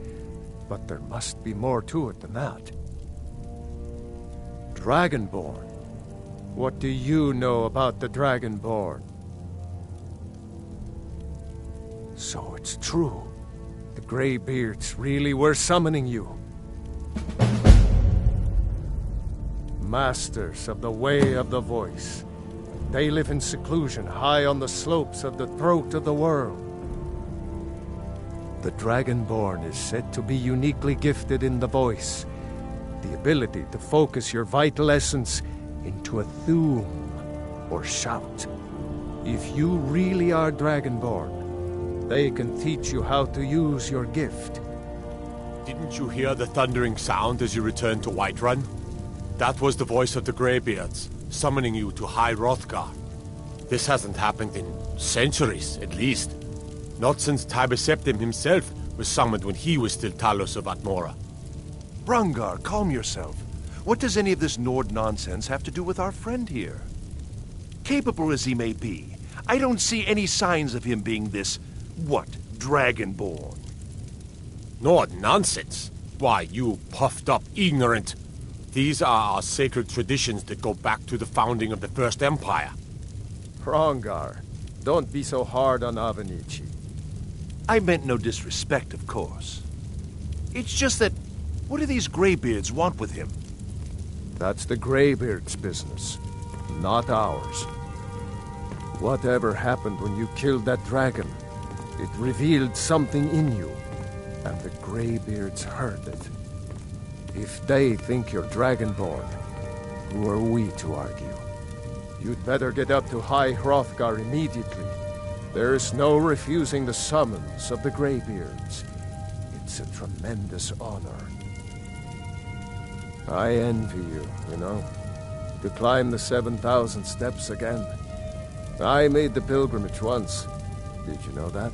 but there must be more to it than that. Dragonborn. What do you know about the Dragonborn? So it's true. The Greybeards really were summoning you. Masters of the Way of the Voice. They live in seclusion high on the slopes of the throat of the world. The Dragonborn is said to be uniquely gifted in the voice, the ability to focus your vital essence into a thum, or shout. If you really are Dragonborn, they can teach you how to use your gift. Didn't you hear the thundering sound as you returned to Whiterun? That was the voice of the Greybeards, summoning you to High Hrothgar. This hasn't happened in centuries, at least. Not since Tiber Septim himself was summoned when he was still Talos of Atmora. Brungar, calm yourself. What does any of this Nord nonsense have to do with our friend here? Capable as he may be, I don't see any signs of him being this, Dragonborn. Nord nonsense? Why, you puffed up ignorant. These are our sacred traditions that go back to the founding of the First Empire. Hrongar, don't be so hard on Avenici. I meant no disrespect, of course. It's just that, what do these Greybeards want with him? That's the Greybeards' business, not ours. Whatever happened when you killed that dragon, it revealed something in you, and the Greybeards heard it. If they think you're Dragonborn, who are we to argue? You'd better get up to High Hrothgar immediately. There's no refusing the summons of the Greybeards. It's a tremendous honor. I envy you, you know, to climb the 7,000 steps again. I made the pilgrimage once. Did you know that?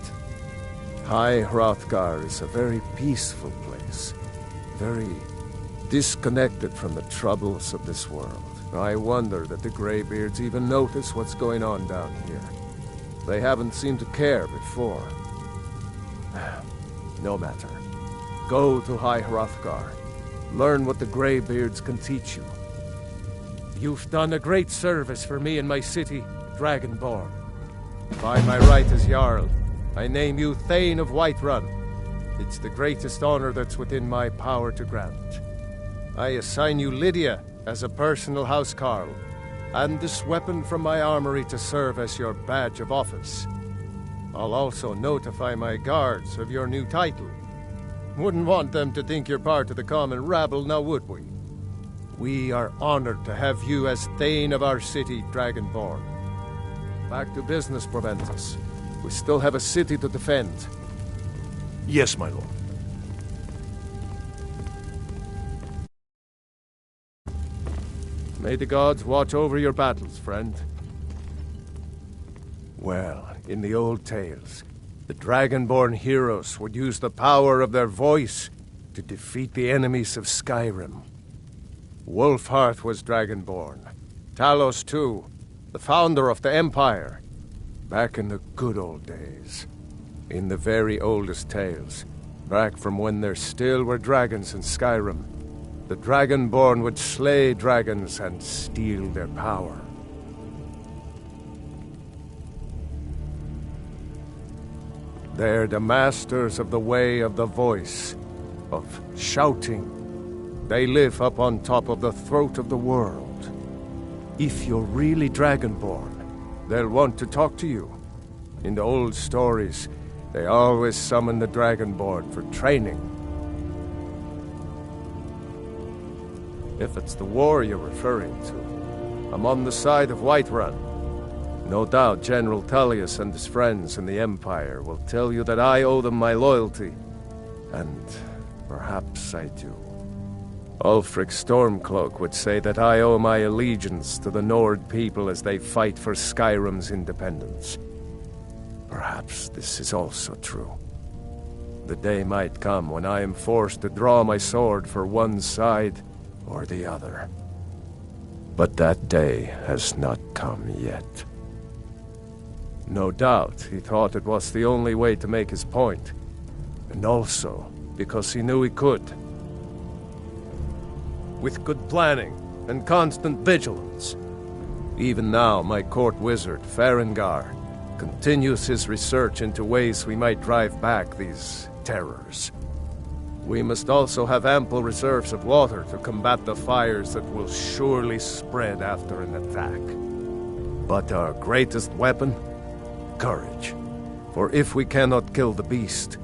High Hrothgar is a very peaceful place. Very disconnected from the troubles of this world. I wonder that the Greybeards even notice what's going on down here. They haven't seemed to care before. No matter. Go to High Hrothgar. Learn what the Greybeards can teach you. You've done a great service for me and my city, Dragonborn. By my right as Jarl, I name you Thane of Whiterun. It's the greatest honor that's within my power to grant. I assign you Lydia as a personal housecarl, and this weapon from my armory to serve as your badge of office. I'll also notify my guards of your new title. Wouldn't want them to think you're part of the common rabble, now would we? We are honored to have you as Thane of our city, Dragonborn. Back to business, Proventus. We still have a city to defend. Yes, my lord. May the gods watch over your battles, friend. Well, in the old tales, the Dragonborn heroes would use the power of their voice to defeat the enemies of Skyrim. Wolfhearth was Dragonborn. Talos, too, the founder of the Empire. Back in the good old days. In the very oldest tales, back from when there still were dragons in Skyrim, the Dragonborn would slay dragons and steal their power. They're the masters of the way of the voice, of shouting. They live up on top of the throat of the world. If you're really Dragonborn, they'll want to talk to you. In the old stories, they always summon the Dragonborn for training. If it's the war you're referring to, I'm on the side of Whiterun. No doubt General Tullius and his friends in the Empire will tell you that I owe them my loyalty. And perhaps I do. Ulfric Stormcloak would say that I owe my allegiance to the Nord people as they fight for Skyrim's independence. Perhaps this is also true. The day might come when I am forced to draw my sword for one side or the other. But that day has not come yet. No doubt he thought it was the only way to make his point, and also because he knew he could. With good planning and constant vigilance. Even now, my court wizard, Farengar, continues his research into ways we might drive back these terrors. We must also have ample reserves of water to combat the fires that will surely spread after an attack. But our greatest weapon? Courage. For if we cannot kill the beast,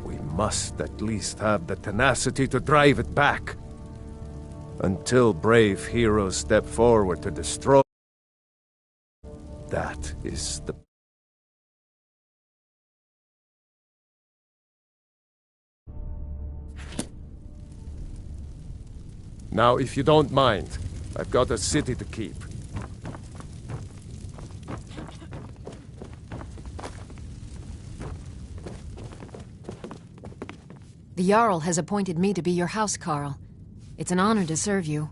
we must at least have the tenacity to drive it back. Until brave heroes step forward to destroy. That is the... Now, if you don't mind, I've got a city to keep. The Jarl has appointed me to be your housecarl. It's an honor to serve you.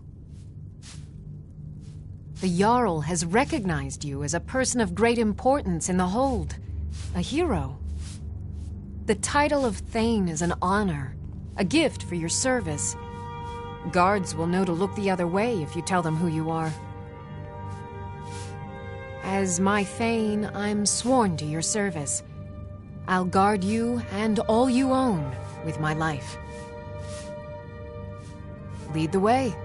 The Jarl has recognized you as a person of great importance in the Hold. A hero. The title of Thane is an honor, a gift for your service. Guards will know to look the other way if you tell them who you are. As my Thane, I'm sworn to your service. I'll guard you and all you own with my life. Lead the way.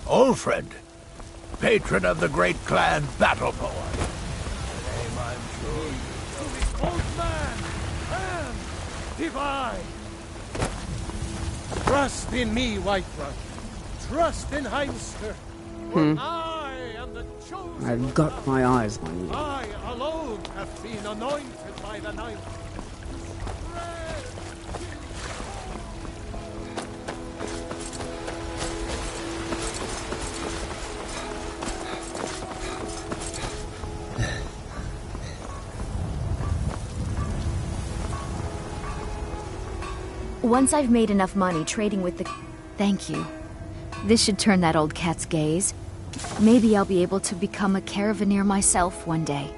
Old friend, patron of the great clan Battle Poet. Name I'm sure. Old man, hand divine. Trust in me, Whiterun. Trust in Heinster. I am the chosen. I've got my eyes on you. I alone have been anointed by the night. Once I've made enough money trading with the... Thank you. This should turn that old cat's gaze. Maybe I'll be able to become a caravaneer myself one day.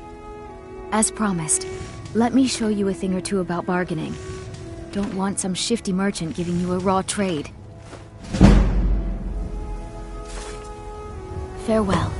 As promised, let me show you a thing or two about bargaining. Don't want some shifty merchant giving you a raw trade. Farewell.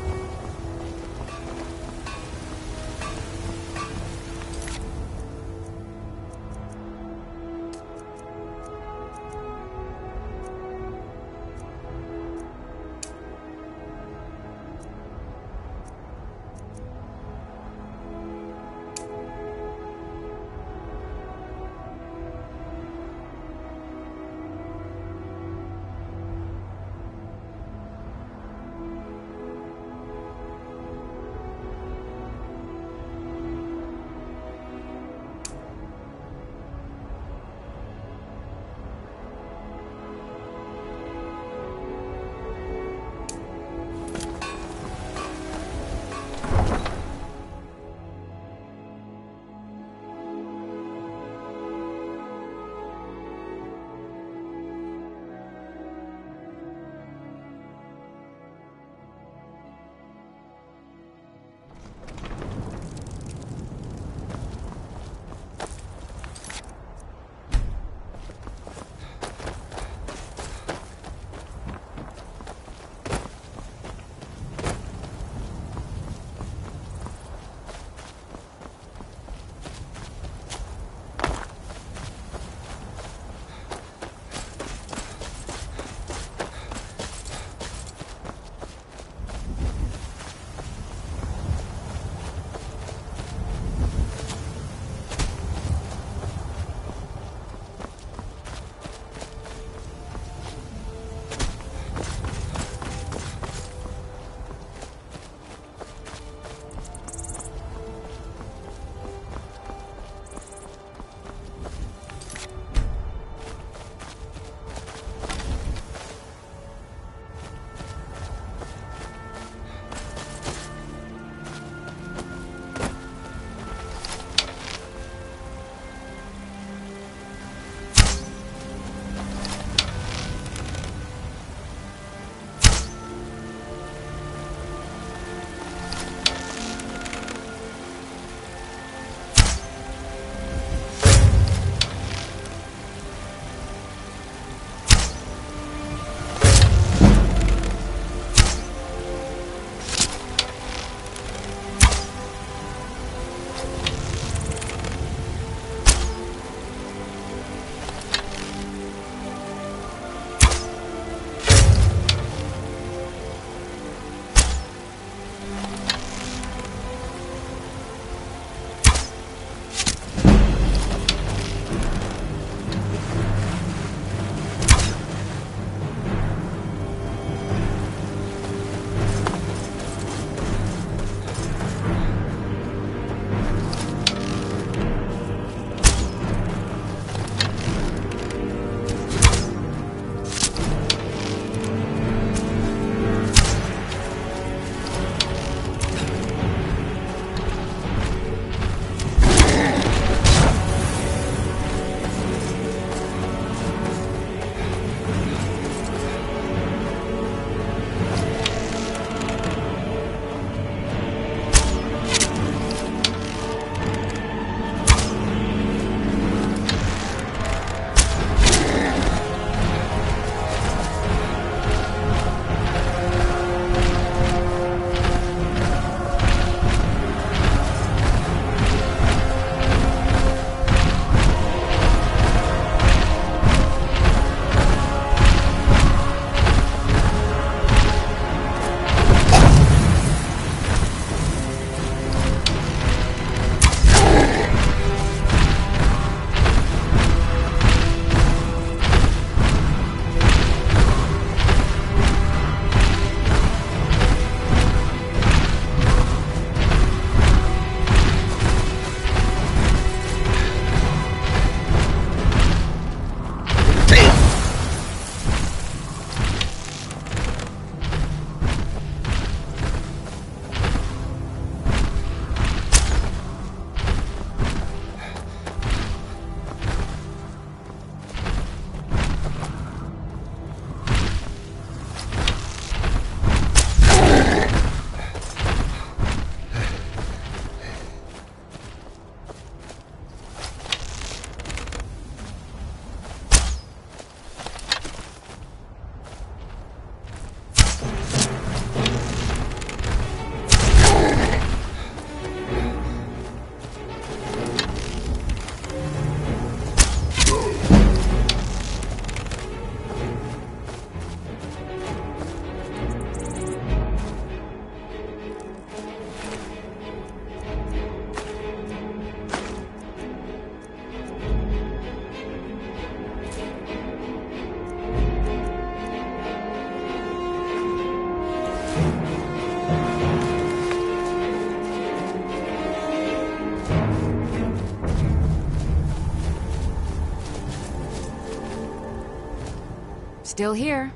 Still here.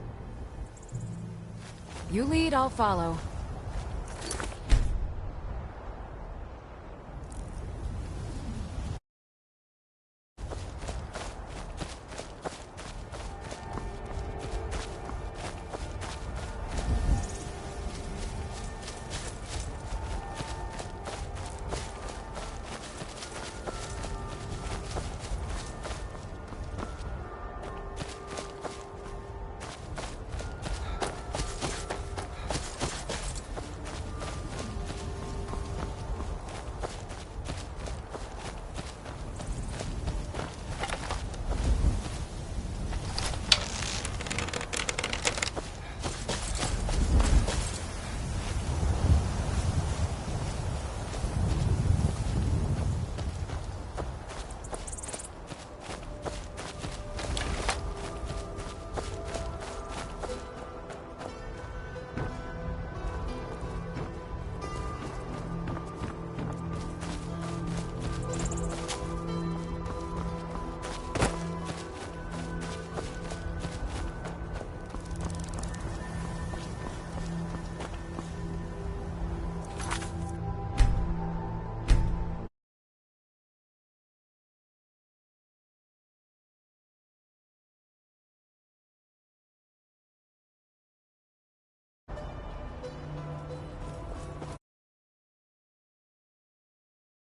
You lead, I'll follow.